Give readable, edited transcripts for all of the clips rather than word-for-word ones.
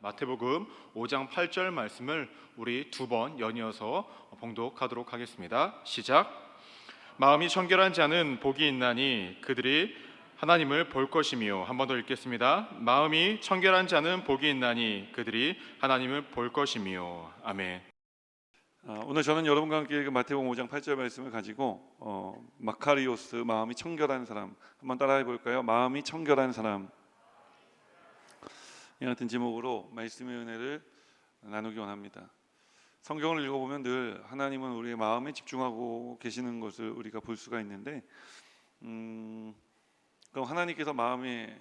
마태복음 5장 8절 말씀을 우리 두 번 연이어서 봉독하도록 하겠습니다. 시작. 마음이 청결한 자는 복이 있나니 그들이 하나님을 볼 것이며. 한 번 더 읽겠습니다. 마음이 청결한 자는 복이 있나니 그들이 하나님을 볼 것이며. 아멘. 오늘 저는 여러분과 함께 마태복음 5장 8절 말씀을 가지고 마카리오스, 마음이 청결한 사람, 한번 따라해 볼까요? 마음이 청결한 사람, 이 같은 제목으로 말씀의 은혜를 나누기 원합니다. 성경을 읽어보면 늘 하나님은 우리의 마음에 집중하고 계시는 것을 우리가 볼 수가 있는데, 그럼 하나님께서 마음에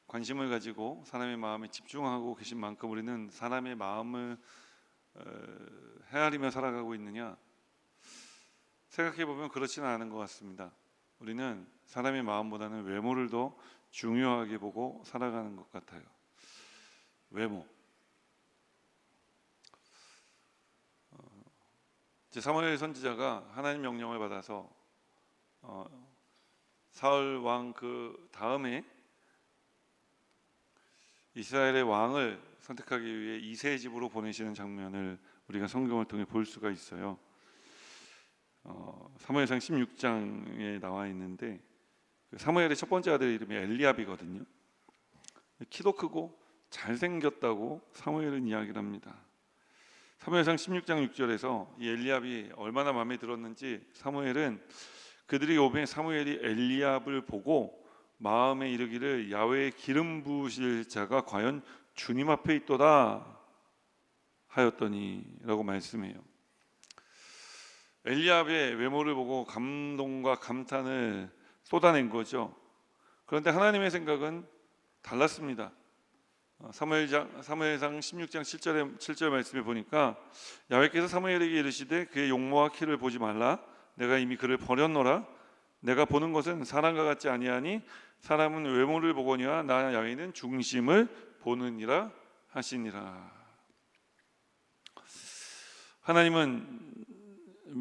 관심을 가지고 사람의 마음에 집중하고 계신 만큼 우리는 사람의 마음을 헤아리며 살아가고 있느냐? 생각해 보면 그렇지는 않은 것 같습니다. 우리는 사람의 마음보다는 외모를 더 중요하게 보고 살아가는 것 같아요. 외모. 사무엘 선지자가 하나님 명령을 받아서 사울 왕 그 다음에 이스라엘의 왕을 선택하기 위해 이새의 집으로 보내시는 장면을 우리가 성경을 통해 볼 수가 있어요. 사무엘상 16장에 나와 있는데, 사무엘의 첫 번째 아들 이름이 엘리압이거든요. 키도 크고 잘생겼다고 사무엘은 이야기를 합니다. 사무엘상 16장 6절에서 이 엘리압이 얼마나 마음에 들었는지 사무엘은 그들이 오매 사무엘이 엘리압을 보고 마음에 이르기를 야훼의 기름 부으실 자가 과연 주님 앞에 있도다 하였더니 라고 말씀해요. 엘리압의 외모를 보고 감동과 감탄을 쏟아낸 거죠. 그런데 하나님의 생각은 달랐습니다. 사무엘상 16장 7절 말씀에 보니까 야훼께서 사무엘에게 이르시되 그의 용모와 키를 보지 말라. 내가 이미 그를 버렸노라. 내가 보는 것은 사람과 같지 아니하니 사람은 외모를 보거니와 나 야훼는 중심을 보느니라 하시니라. 하나님은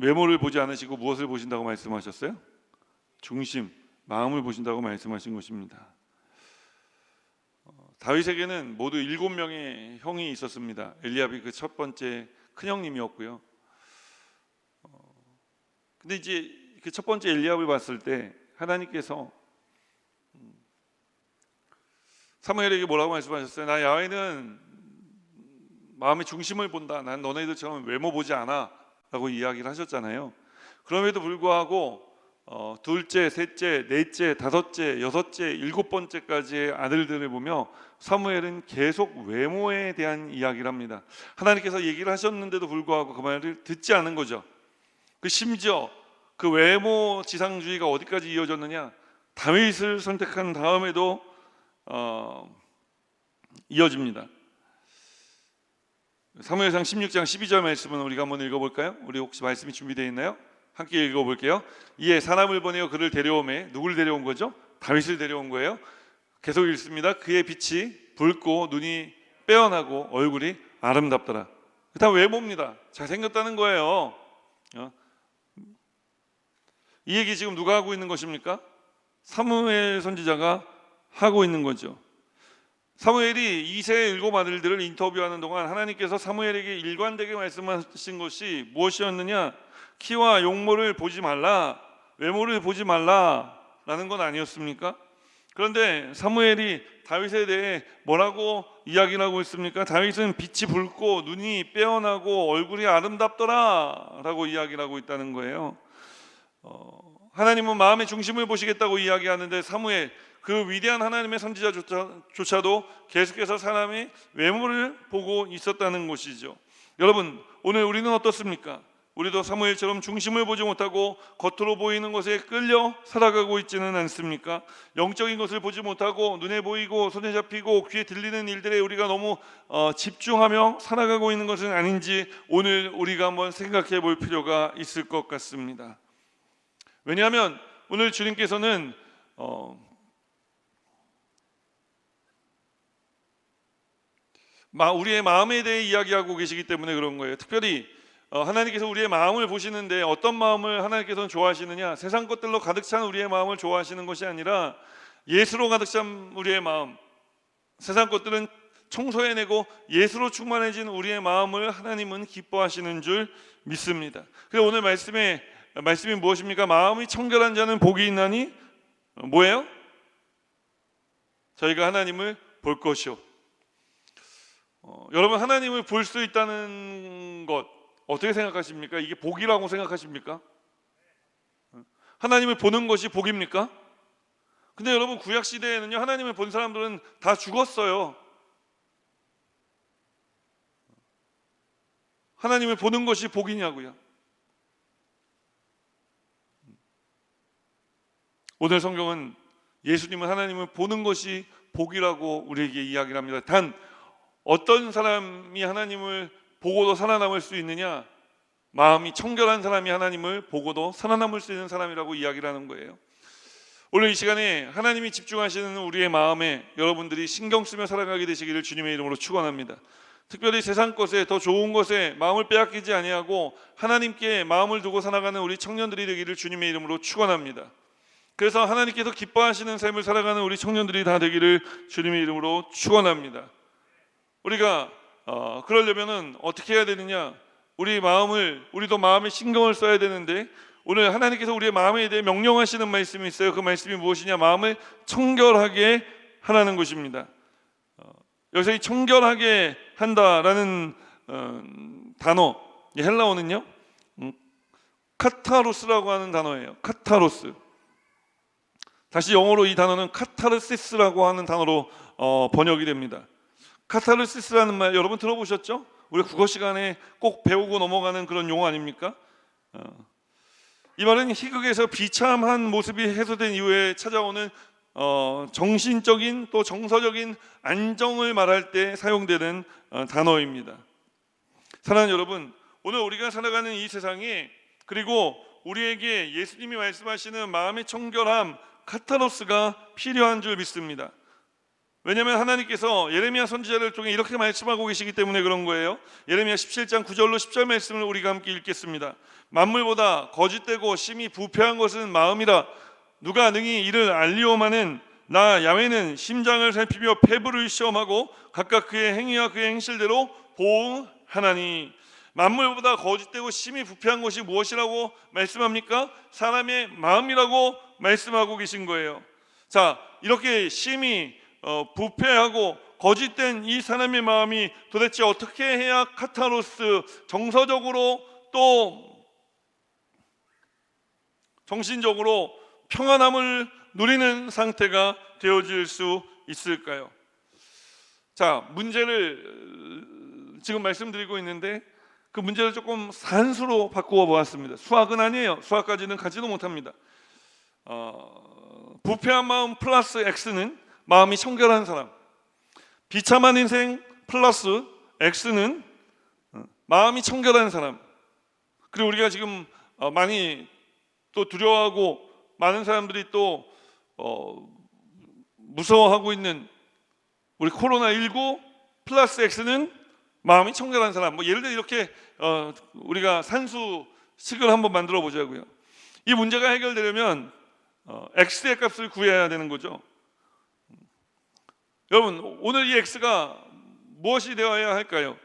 외모를 보지 않으시고 무엇을 보신다고 말씀하셨어요? 중심, 마음을 보신다고 말씀하신 것입니다. 다윗에게는 모두 7명의 형이 있었습니다. 엘리압이 그 첫 번째 큰형님이었고요. 근데 이제 그 첫 번째 엘리압을 봤을 때 하나님께서 사무엘에게 뭐라고 말씀하셨어요? 나 야훼는 마음의 중심을 본다. 난 너네들처럼 외모 보지 않아 라고 이야기를 하셨잖아요. 그럼에도 불구하고 둘째, 셋째, 넷째, 다섯째, 여섯째, 일곱 번째까지의 아들들을 보며 사무엘은 계속 외모에 대한 이야기를 합니다. 하나님께서 얘기를 하셨는데도 불구하고 그 말을 듣지 않은 거죠. 심지어 그 외모 지상주의가 어디까지 이어졌느냐? 다윗을 선택한 다음에도 이어집니다. 사무엘상 16장 12절 말씀은 우리가 한번 읽어볼까요? 우리 혹시 말씀이 준비되어 있나요? 함께 읽어볼게요. 이에 사람을 보내어 그를 데려오매. 누구를 데려온 거죠? 다윗을 데려온 거예요. 계속 읽습니다. 그의 빛이 붉고 눈이 빼어나고 얼굴이 아름답더라. 다 외모입니다. 잘생겼다는 거예요. 이 얘기 지금 누가 하고 있는 것입니까? 사무엘 선지자가 하고 있는 거죠. 사무엘이 이새의 7 아들들을 인터뷰하는 동안 하나님께서 사무엘에게 일관되게 말씀하신 것이 무엇이었느냐? 키와 용모를 보지 말라, 외모를 보지 말라라는 건 아니었습니까? 그런데 사무엘이 다윗에 대해 뭐라고 이야기를 하고 있습니까? 다윗은 빛이 붉고 눈이 빼어나고 얼굴이 아름답더라 라고 이야기를 하고 있다는 거예요. 하나님은 마음의 중심을 보시겠다고 이야기하는데 사무엘, 그 위대한 하나님의 선지자조차도 계속해서 사람의 외모를 보고 있었다는 것이죠. 여러분, 오늘 우리는 어떻습니까? 우리도 사무엘처럼 중심을 보지 못하고 겉으로 보이는 것에 끌려 살아가고 있지는 않습니까? 영적인 것을 보지 못하고 눈에 보이고 손에 잡히고 귀에 들리는 일들에 우리가 너무 집중하며 살아가고 있는 것은 아닌지 오늘 우리가 한번 생각해 볼 필요가 있을 것 같습니다. 왜냐하면 오늘 주님께서는 우리의 마음에 대해 이야기하고 계시기 때문에 그런 거예요. 특별히 하나님께서 우리의 마음을 보시는데 어떤 마음을 하나님께서는 좋아하시느냐? 세상 것들로 가득 찬 우리의 마음을 좋아하시는 것이 아니라 예수로 가득 찬 우리의 마음. 세상 것들은 청소해내고 예수로 충만해진 우리의 마음을 하나님은 기뻐하시는 줄 믿습니다. 그래서 오늘 말씀이 무엇입니까? 마음이 청결한 자는 복이 있나니 뭐예요? 저희가 하나님을 볼 것이요. 여러분, 하나님을 볼 수 있다는 것 어떻게 생각하십니까? 이게 복이라고 생각하십니까? 하나님을 보는 것이 복입니까? 근데 여러분, 구약 시대에는요, 하나님을 본 사람들은 다 죽었어요. 하나님을 보는 것이 복이냐고요. 오늘 성경은 예수님은 하나님을 보는 것이 복이라고 우리에게 이야기를 합니다. 단 어떤 사람이 하나님을 보고도 살아남을 수 있느냐? 마음이 청결한 사람이 하나님을 보고도 살아남을 수 있는 사람이라고 이야기를 하는 거예요. 오늘 이 시간에 하나님이 집중하시는 우리의 마음에 여러분들이 신경 쓰며 살아가게 되시기를 주님의 이름으로 축원합니다. 특별히 세상 것에, 더 좋은 것에 마음을 빼앗기지 아니하고 하나님께 마음을 두고 살아가는 우리 청년들이 되기를 주님의 이름으로 축원합니다. 그래서 하나님께서 기뻐하시는 삶을 살아가는 우리 청년들이 다 되기를 주님의 이름으로 축원합니다. 우리가 그러려면은 어떻게 해야 되느냐? 우리도 마음에 신경을 써야 되는데, 오늘 하나님께서 우리의 마음에 대해 명령하시는 말씀이 있어요. 그 말씀이 무엇이냐? 마음을 청결하게 하라는 것입니다. 여기서 이 청결하게 한다라는 단어, 이 헬라어는요, 카타로스라고 하는 단어예요. 카타로스. 다시 영어로 이 단어는 카타르시스라고 하는 단어로 번역이 됩니다. 카타르시스라는 말 여러분 들어보셨죠? 우리 국어 시간에 꼭 배우고 넘어가는 그런 용어 아닙니까? 이 말은 희극에서 비참한 모습이 해소된 이후에 찾아오는 정신적인 또 정서적인 안정을 말할 때 사용되는 단어입니다. 사랑하는 여러분, 오늘 우리가 살아가는 이 세상에, 그리고 우리에게 예수님이 말씀하시는 마음의 청결함, 카타로스가 필요한 줄 믿습니다. 왜냐하면 하나님께서 예레미야 선지자를 통해 이렇게 말씀하고 계시기 때문에 그런 거예요. 예레미야 17장 9절로 10절 말씀을 우리가 함께 읽겠습니다. 만물보다 거짓되고 심히 부패한 것은 마음이라. 누가 능히 이를 알리오마는 나 야훼는 심장을 살피며 폐부를 시험하고 각각 그의 행위와 그의 행실대로 보응하나니. 만물보다 거짓되고 심히 부패한 것이 무엇이라고 말씀합니까? 사람의 마음이라고 말씀하고 계신 거예요. 자, 이렇게 심히 부패하고 거짓된 이 사람의 마음이 도대체 어떻게 해야 카타로스, 정서적으로 또 정신적으로 평안함을 누리는 상태가 되어질 수 있을까요? 자, 문제를 지금 말씀드리고 있는데 그 문제를 조금 산수로 바꾸어 보았습니다. 수학은 아니에요. 수학까지는 가지도 못합니다. 부패한 마음 플러스 X는 마음이 청결한 사람, 비참한 인생 플러스 X는 마음이 청결한 사람. 그리고 우리가 지금 많이 또 두려워하고 많은 사람들이 또 무서워하고 있는 우리 코로나19 플러스 X는 마음이 청결한 사람. 뭐 예를 들어 이렇게 우리가 산수식을 한번 만들어 보자고요. 이 문제가 해결되려면 X의 값을 구해야 되는 거죠. 여러분, 오늘 이 X가 무엇이 되어야 할까요?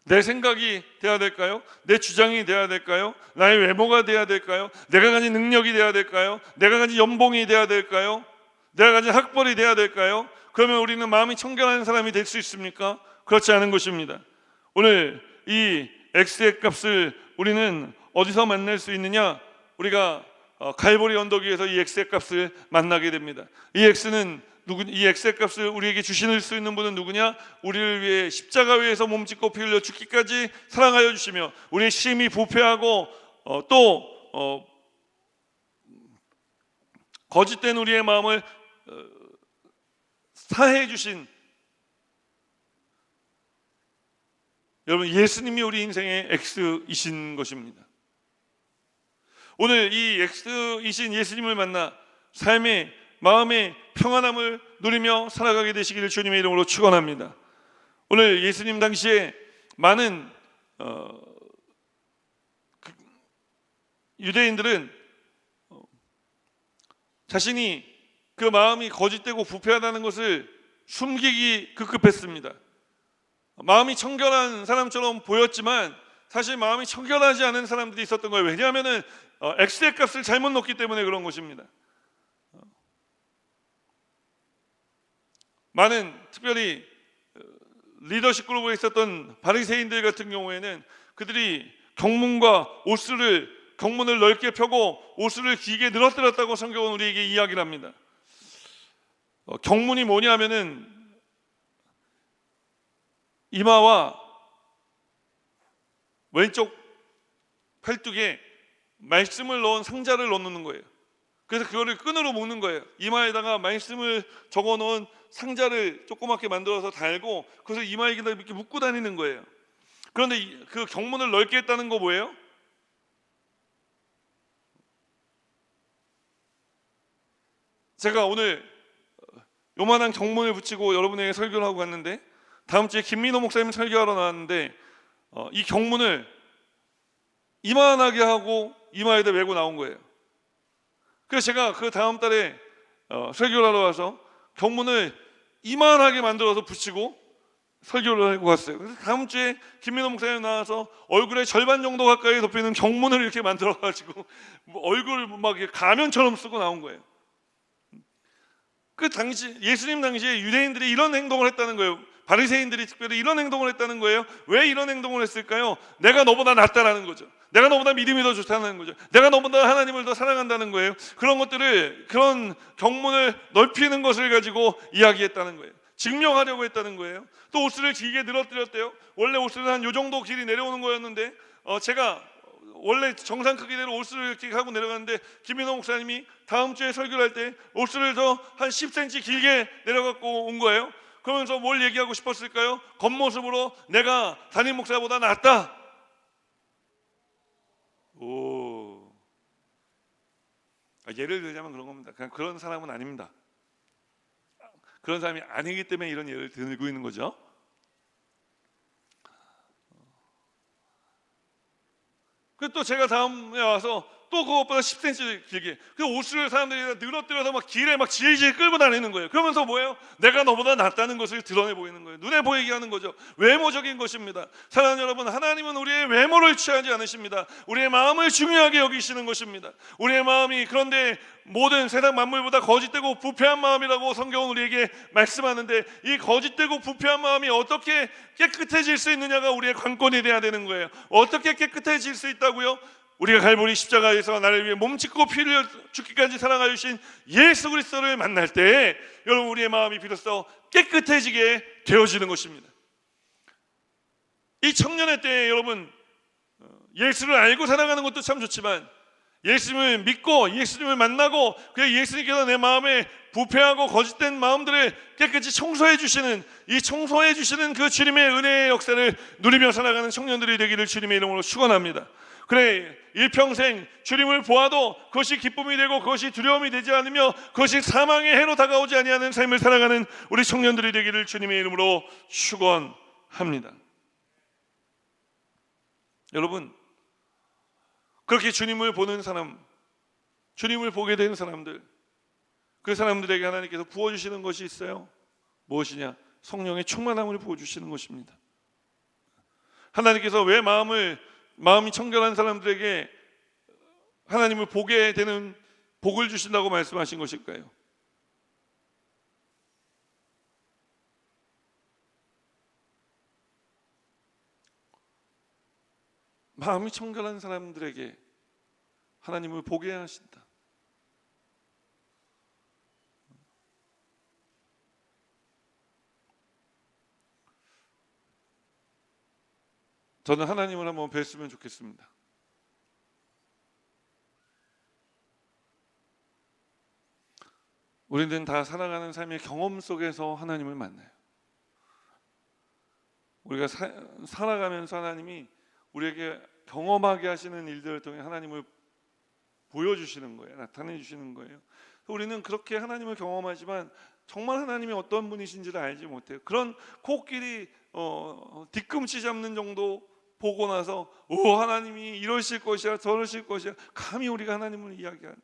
내 생각이 돼야 될까요? 내 주장이 돼야 될까요? 나의 외모가 돼야 될까요? 내가 가진 능력이 돼야 될까요? 내가 가진 연봉이 돼야 될까요? 내가 가진 학벌이 돼야 될까요? 그러면 우리는 마음이 청결한 사람이 될 수 있습니까? 그렇지 않은 것입니다. 오늘 이 X의 값을 우리는 어디서 만날 수 있느냐? 우리가 갈보리 언덕 위에서 이 X의 값을 만나게 됩니다. 이 X의 값을 우리에게 주실 수 있는 분은 누구냐? 우리를 위해 십자가 위에서 몸짓고 피 흘려 죽기까지 사랑하여 주시며 우리의 심히 부패하고 또 거짓된 우리의 마음을 사해 주신 여러분, 예수님이 우리 인생의 X이신 것입니다. 오늘 이 X이신 예수님을 만나 삶의 마음의 평안함을 누리며 살아가게 되시기를 주님의 이름으로 축원합니다. 오늘 예수님 당시에 많은 유대인들은 자신이 그 마음이 거짓되고 부패하다는 것을 숨기기 급급했습니다. 마음이 청결한 사람처럼 보였지만 사실 마음이 청결하지 않은 사람들이 있었던 거예요. 왜냐하면 엑셀 값을 잘못 넣기 때문에 그런 것입니다. 많은 특별히 리더십 그룹에 있었던 바리새인들 같은 경우에는 그들이 경문을 넓게 펴고 옷을 길게 늘어뜨렸다고 성경은 우리에게 이야기를 합니다. 경문이 뭐냐면은 이마와 왼쪽 팔뚝에 말씀을 넣은 상자를 넣는 거예요. 그래서 그거를 끈으로 묶는 거예요. 이마에다가 말씀을 적어 놓은 상자를 조그맣게 만들어서 달고 그래서 이마에 이렇게 묶고 다니는 거예요. 그런데 그 경문을 넓게 했다는 거 뭐예요? 제가 오늘 요만한 경문을 붙이고 여러분에게 설교를 하고 갔는데 다음 주에 김민호 목사님 설교하러 나왔는데 이 경문을 이만하게 하고 이마에다 메고 나온 거예요. 그래서 제가 그 다음 달에 설교를 하러 와서 경문을 이만하게 만들어서 붙이고 설교를 하고 갔어요. 그래서 다음 주에 김민호 목사님 나와서 얼굴의 절반 정도 가까이 덮이는 경문을 이렇게 만들어가지고 얼굴을 막 가면처럼 쓰고 나온 거예요. 그 당시 예수님 당시에 유대인들이 이런 행동을 했다는 거예요. 바리새인들이 특별히 이런 행동을 했다는 거예요. 왜 이런 행동을 했을까요? 내가 너보다 낫다라는 거죠. 내가 너보다 믿음이 더 좋다는 거죠. 내가 너보다 하나님을 더 사랑한다는 거예요. 그런 경문을 넓히는 것을 가지고 이야기했다는 거예요. 증명하려고 했다는 거예요. 또 옷을 길게 늘어뜨렸대요. 원래 옷은 한 요 정도 길이 내려오는 거였는데 제가 원래 정상 크기대로 옷을 이렇게 하고 내려가는데 김민호 목사님이 다음 주에 설교를 할 때 옷을 더 한 10cm 길게 내려갖고 온 거예요. 그러면서 뭘 얘기하고 싶었을까요? 겉모습으로 내가 담임 목사보다 낫다. 예를 들자면 그런 겁니다. 그냥 그런 사람은 아닙니다. 그런 사람이 아니기 때문에 이런 예를 들고 있는 거죠. 그래서 또 제가 다음에 와서 또 그것보다 10cm 길게 그 옷을 사람들이 늘어뜨려서 막 길에 막 질질 끌고 다니는 거예요. 그러면서 뭐예요? 내가 너보다 낫다는 것을 드러내 보이는 거예요. 눈에 보이게 하는 거죠. 외모적인 것입니다. 사랑하는 여러분, 하나님은 우리의 외모를 취하지 않으십니다. 우리의 마음을 중요하게 여기시는 것입니다. 우리의 마음이 그런데 모든 세상 만물보다 거짓되고 부패한 마음이라고 성경은 우리에게 말씀하는데 이 거짓되고 부패한 마음이 어떻게 깨끗해질 수 있느냐가 우리의 관건이 돼야 되는 거예요. 어떻게 깨끗해질 수 있다고요? 우리가 갈보리 십자가에서 나를 위해 몸짓고 피를 죽기까지 사랑하여 주신 예수 그리스도를 만날 때 여러분 우리의 마음이 비로소 깨끗해지게 되어지는 것입니다. 이 청년의 때에 여러분 예수를 알고 살아가는 것도 참 좋지만 예수님을 믿고 예수님을 만나고 그 예수님께서 내 마음에 부패하고 거짓된 마음들을 깨끗이 청소해 주시는 그 주님의 은혜의 역사를 누리며 살아가는 청년들이 되기를 주님의 이름으로 축원합니다. 그래 일평생 주님을 보아도 그것이 기쁨이 되고 그것이 두려움이 되지 않으며 그것이 사망의 해로 다가오지 아니하는 삶을 살아가는 우리 청년들이 되기를 주님의 이름으로 축원합니다. 여러분 그렇게 주님을 보는 사람, 주님을 보게 된 사람들, 그 사람들에게 하나님께서 부어주시는 것이 있어요. 무엇이냐? 성령의 충만함을 부어주시는 것입니다. 하나님께서 왜 마음이 청결한 사람들에게 하나님을 보게 되는 복을 주신다고 말씀하신 것일까요? 마음이 청결한 사람들에게 하나님을 보게 하신다. 저는 하나님을 한번 뵀으면 좋겠습니다. 우리는 다 살아가는 삶의 경험 속에서 하나님을 만나요. 우리가 살아가면서 하나님이 우리에게 경험하게 하시는 일들을 통해 하나님을 보여주시는 거예요. 나타내 주시는 거예요. 우리는 그렇게 하나님을 경험하지만 정말 하나님이 어떤 분이신지를 알지 못해요. 그런 코끼리 뒤꿈치 잡는 정도 보고 나서 하나님이 이러실 것이야 저러실 것이야 감히 우리가 하나님을 이야기하는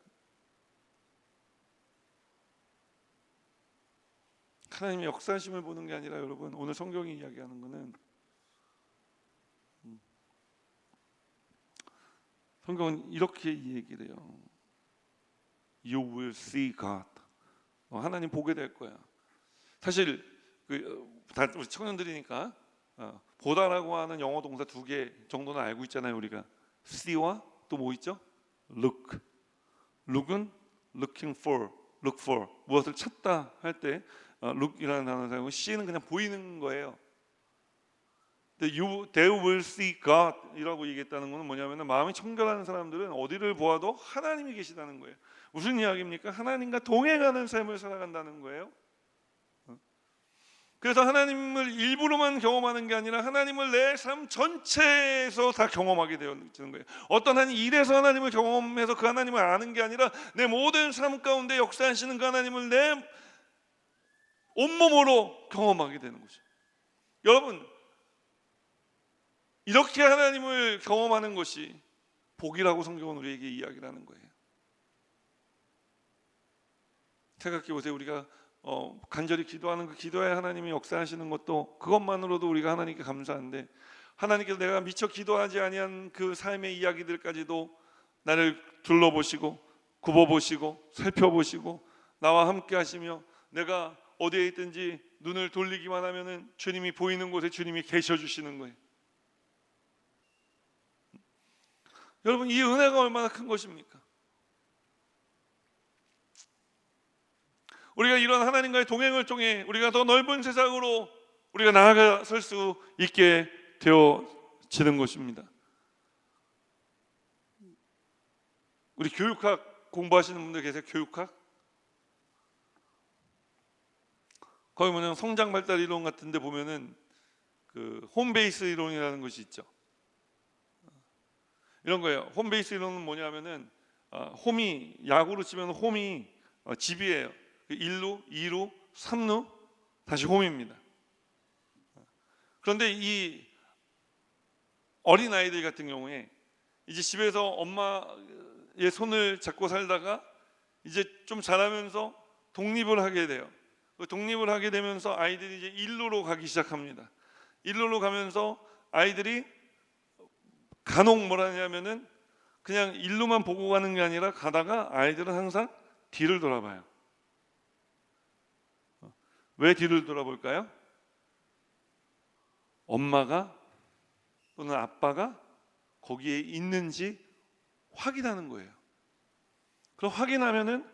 하나님의 역사하심을 보는 게 아니라 여러분, 오늘 성경이 이야기하는 것은 성경은 이렇게 얘기를 해요. You will see God. 하나님 보게 될 거야. 사실 다 우리 청년들이니까 보다라고 하는 영어 동사 2개 정도는 알고 있잖아요. 우리가 see와 또 뭐 있죠? look. look은 looking for, look for, 무엇을 찾다 할 때 look이라는 단어를 사용하고 see는 그냥 보이는 거예요. 근데 they will see God이라고 얘기했다는 것은 뭐냐면 마음이 청결한 사람들은 어디를 보아도 하나님이 계시다는 거예요. 무슨 이야기입니까? 하나님과 동행하는 삶을 살아간다는 거예요. 그래서 하나님을 일부러만 경험하는 게 아니라 하나님을 내 삶 전체에서 다 경험하게 되는 거예요. 어떤 한 일에서 하나님을 경험해서 그 하나님을 아는 게 아니라 내 모든 삶 가운데 역사하시는 그 하나님을 내 온몸으로 경험하게 되는 거죠. 여러분, 이렇게 하나님을 경험하는 것이 복이라고 성경은 우리에게 이야기를 하는 거예요. 생각해 보세요. 우리가 간절히 기도하는 그 기도에 하나님이 역사하시는 것도 그것만으로도 우리가 하나님께 감사한데, 하나님께서 내가 미처 기도하지 아니한 그 삶의 이야기들까지도 나를 둘러보시고 굽어보시고 살펴보시고 나와 함께 하시며 내가 어디에 있든지 눈을 돌리기만 하면은 주님이 보이는 곳에 주님이 계셔 주시는 거예요. 여러분, 이 은혜가 얼마나 큰 것입니까? 우리가 이런 하나님과의 동행을 통해 우리가 더 넓은 세상으로 우리가 나아갈 수 있게 되어지는 것입니다. 우리 교육학 공부하시는 분들 계세요? 교육학? 거기 뭐냐면 성장 발달 이론 같은 데 보면은 그 홈베이스 이론이라는 것이 있죠. 이런 거예요. 홈베이스 이론은 뭐냐면은 홈이, 야구로 치면 홈이 집이에요. 1루, 2루, 3루 다시 홈입니다. 그런데 이 어린 아이들 같은 경우에 이제 집에서 엄마의 손을 잡고 살다가 이제 좀 자라면서 독립을 하게 돼요. 독립을 하게 되면서 아이들이 이제 1루로 가기 시작합니다. 1루로 가면서 아이들이 간혹 뭐라 하냐면은 그냥 1루만 보고 가는 게 아니라 가다가 아이들은 항상 뒤를 돌아봐요. 왜 뒤를 돌아볼까요? 엄마가 또는 아빠가 거기에 있는지 확인하는 거예요. 그럼 확인하면은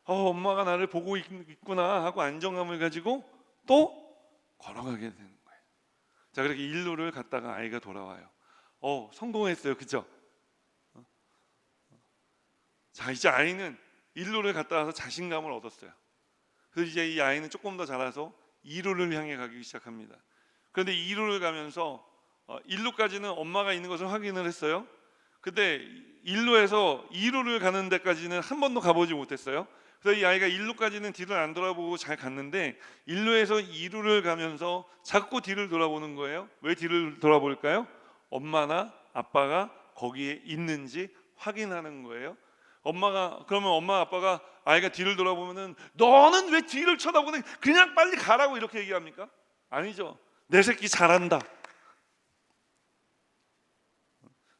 엄마가 나를 보고 있구나 하고 안정감을 가지고 또 걸어가게 되는 거예요. 자, 그렇게 1루를 갔다가 아이가 돌아와요. 성공했어요. 그죠? 자, 이제 아이는 1루를 갔다 와서 자신감을 얻었어요. 그래서 이제 이 아이는 조금 더 자라서 2루를 향해 가기 시작합니다. 그런데 2루를 가면서 1루까지는 엄마가 있는 것을 확인을 했어요. 근데 1루에서 2루를 가는 데까지는 한 번도 가보지 못했어요. 그래서 이 아이가 1루까지는 뒤를 안 돌아보고 잘 갔는데 1루에서 2루를 가면서 자꾸 뒤를 돌아보는 거예요. 왜 뒤를 돌아볼까요? 엄마나 아빠가 거기에 있는지 확인하는 거예요. 그러면 엄마 아빠가 아이가 뒤를 돌아보면은 너는 왜 뒤를 쳐다보는, 그냥 빨리 가라고 이렇게 얘기합니까? 아니죠. 내 새끼 잘한다,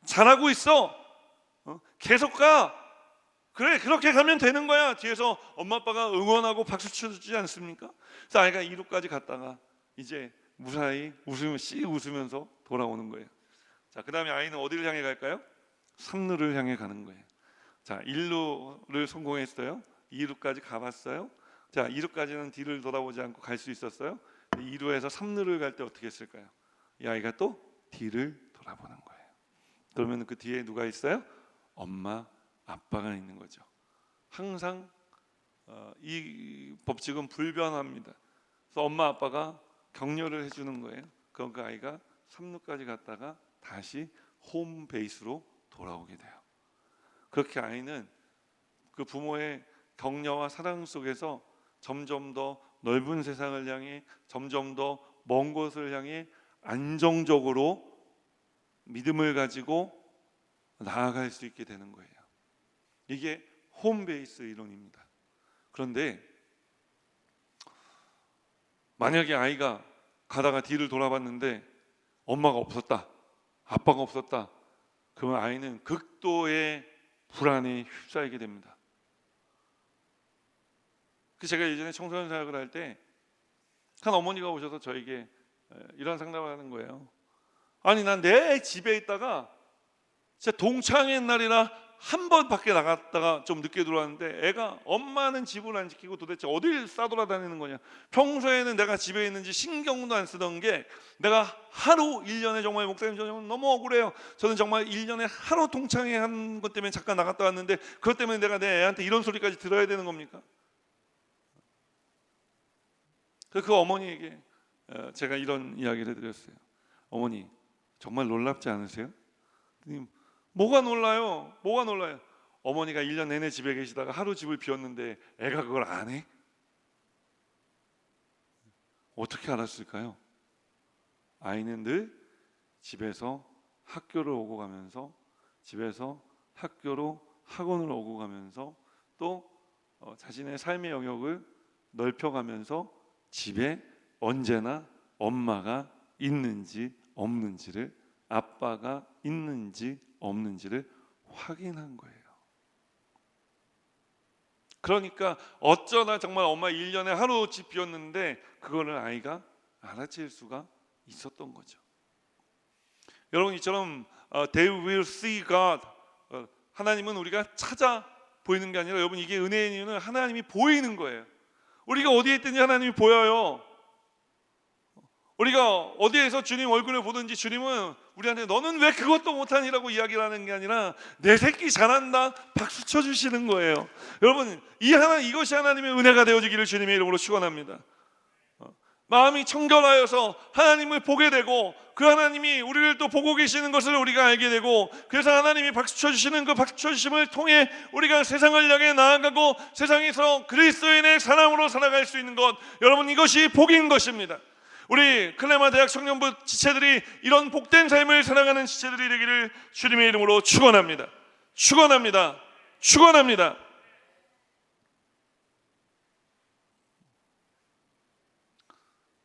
잘하고 있어, 계속 가, 그래 그렇게 가면 되는 거야. 뒤에서 엄마 아빠가 응원하고 박수 쳐주지 않습니까? 그래서 아이가 2루까지 갔다가 이제 무사히 웃으면서 돌아오는 거예요. 자, 그 다음에 아이는 어디를 향해 갈까요? 3루를 향해 가는 거예요. 자, 1루를 성공했어요. 2루까지 가봤어요. 자, 2루까지는 뒤를 돌아보지 않고 갈 수 있었어요. 2루에서 3루를 갈 때 어떻게 했을까요? 이 아이가 또 뒤를 돌아보는 거예요. 그러면 그 뒤에 누가 있어요? 엄마, 아빠가 있는 거죠. 항상 이 법칙은 불변합니다. 그래서 엄마, 아빠가 격려를 해주는 거예요. 그럼 그 아이가 3루까지 갔다가 다시 홈 베이스로 돌아오게 돼요. 그렇게 아이는 그 부모의 격려와 사랑 속에서 점점 더 넓은 세상을 향해, 점점 더 먼 곳을 향해 안정적으로 믿음을 가지고 나아갈 수 있게 되는 거예요. 이게 홈베이스 이론입니다. 그런데 만약에 아이가 가다가 뒤를 돌아봤는데 엄마가 없었다, 아빠가 없었다, 그러면 아이는 극도의 불안에 휩싸이게 됩니다. 제가 예전에 청소년 사역을 할 때 한 어머니가 오셔서 저에게 이런 상담을 하는 거예요. 아니, 난 내 집에 있다가 진짜 동창회 날이라 한 번 밖에 나갔다가 좀 늦게 들어왔는데 애가 엄마는 집을 안 지키고 도대체 어딜 싸돌아다니는 거냐. 평소에는 내가 집에 있는지 신경도 안 쓰던 게 내가 하루 1년에 정말 목사님 저는 너무 억울해요. 저는 정말 1년에 하루 동창회 한 것 때문에 잠깐 나갔다 왔는데 그것 때문에 내가 내 애한테 이런 소리까지 들어야 되는 겁니까? 그 어머니에게 제가 이런 이야기를 드렸어요. 어머니, 정말 놀랍지 않으세요? 뭐가 놀라요? 뭐가 놀라요? 어머니가 1년 내내 집에 계시다가 하루 집을 비웠는데 애가 그걸 안 해? 어떻게 알았을까요? 아이는 늘 집에서 학교를 오고 가면서, 집에서 학교로 학원을 오고 가면서, 또 자신의 삶의 영역을 넓혀가면서 집에 언제나 엄마가 있는지 없는지를, 아빠가 있는지 없는지를 확인한 거예요. 그러니까 어쩌다 정말 엄마 1년에 하루 집 비웠는데 그거를 아이가 알아챌 수가 있었던 거죠. 여러분, 이처럼 they will see God, 하나님은 우리가 찾아 보이는 게 아니라, 여러분, 이게 은혜의 이유는 하나님이 보이는 거예요. 우리가 어디에 있든지 하나님이 보여요. 우리가 어디에서 주님 얼굴을 보든지 주님은 우리한테 너는 왜 그것도 못하니라고 이야기를 하는 게 아니라 내 새끼 잘한다 박수 쳐주시는 거예요. 여러분, 이것이 하나님의 은혜가 되어지기를 주님의 이름으로 축원합니다. 마음이 청결하여서 하나님을 보게 되고 그 하나님이 우리를 또 보고 계시는 것을 우리가 알게 되고, 그래서 하나님이 박수 쳐주시는 그 박수 쳐주심을 통해 우리가 세상을 향해 나아가고 세상에서 그리스도인의 사람으로 살아갈 수 있는 것, 여러분, 이것이 복인 것입니다. 우리 클레마 대학 청년부 지체들이 이런 복된 삶을 살아가는 지체들이 되기를 주님의 이름으로 축원합니다. 축원합니다. 축원합니다.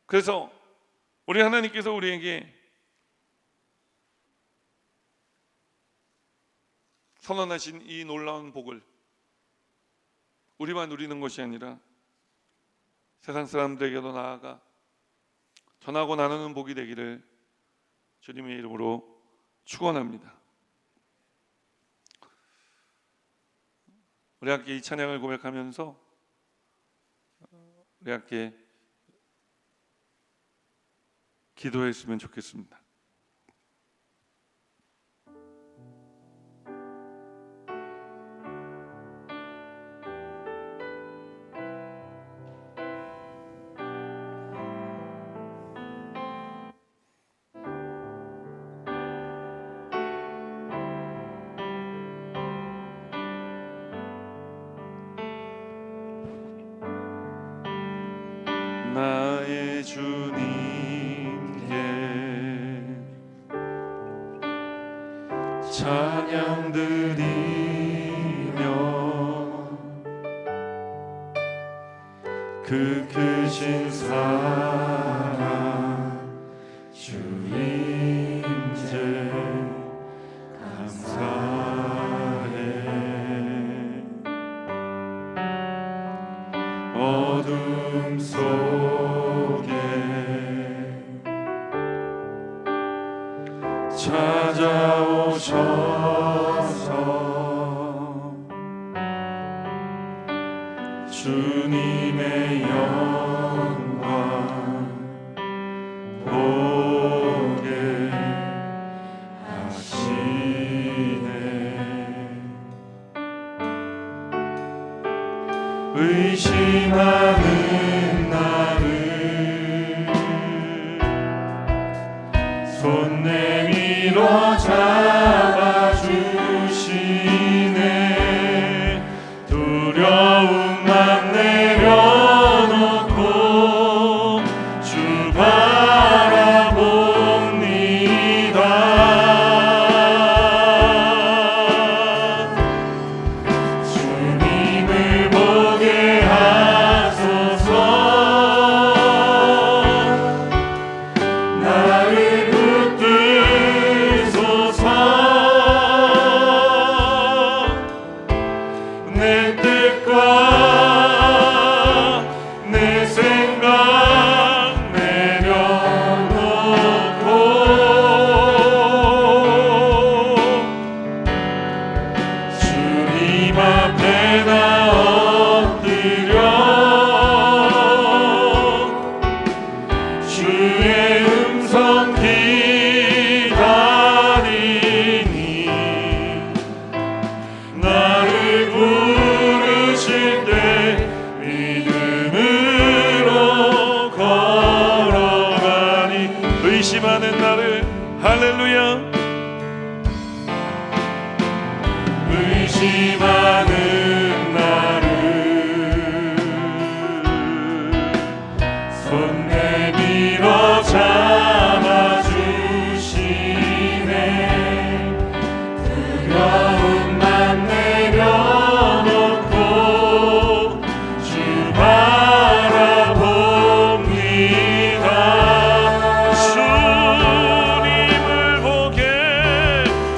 그래서 우리 하나님께서 우리에게 선언하신 이 놀라운 복을 우리만 누리는 것이 아니라 세상 사람들에게도 나아가 전하고 나누는 복이 되기를 주님의 이름으로 축원합니다. 우리 함께 이 찬양을 고백하면서 우리 함께 기도했으면 좋겠습니다. 나의 주님께 찬양 드리며 그 크신 사랑 주 임재 감사해. 어둠 속에 찾아오셔서 주님의 영광 보게 하시네. 의심하는 나를 손 내밀어 잡아주시네. 의심하는 나를 할렐루야 의심하는 나를 손 내밀어 잡아주시네 두려움만 내려놓고 주 바라봅니다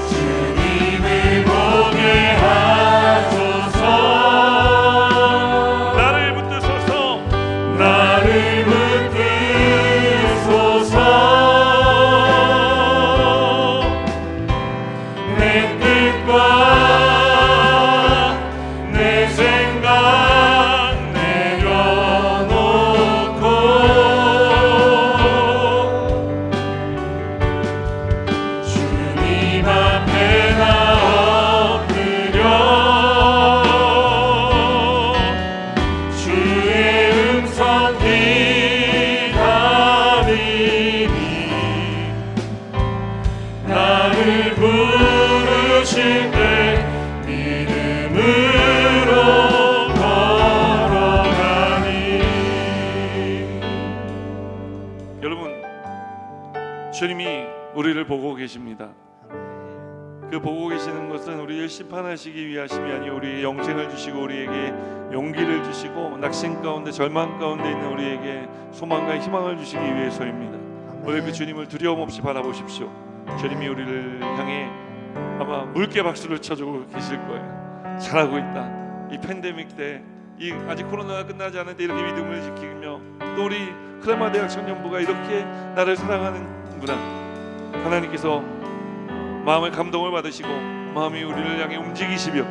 주님을 보게 하소서 나를 붙드소서 나를 붙드소서 내 뜻과 내 생각 내려놓고 주님 앞에 나 엎드려 주의 음성 기다리니 나를 부르실 때 믿음으로 걸어가니 여러분 주님이 우리를 보고 계십니다. 그 보고 계시는 것은 우리를 심판하시기 위하심이 아니요 우리의 영생을 주시고 우리에게 용기를 주시고 낙심 가운데 절망 가운데 있는 우리에게 소망과 희망을 주시기 위해서입니다. 오늘 그 주님을 두려움 없이 바라보십시오. 주님이 우리를 향해 아마 물개 박수를 쳐주고 계실 거예요. 잘하고 있다. 이 팬데믹 때, 이 아직 코로나가 끝나지 않은데 이렇게 믿음을 지키며 또 우리 크레마 대학 청년부가 이렇게 나를 사랑하는구나. 하나님께서 마음의 감동을 받으시고 마음이 우리를 향해 움직이시며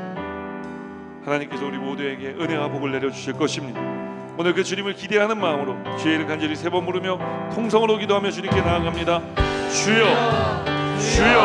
하나님께서 우리 모두에게 은혜와 복을 내려주실 것입니다. 오늘 그 주님을 기대하는 마음으로 주의 이름 간절히 3번 부르며 통성으로 기도하며 주님께 나아갑니다. 주여 주여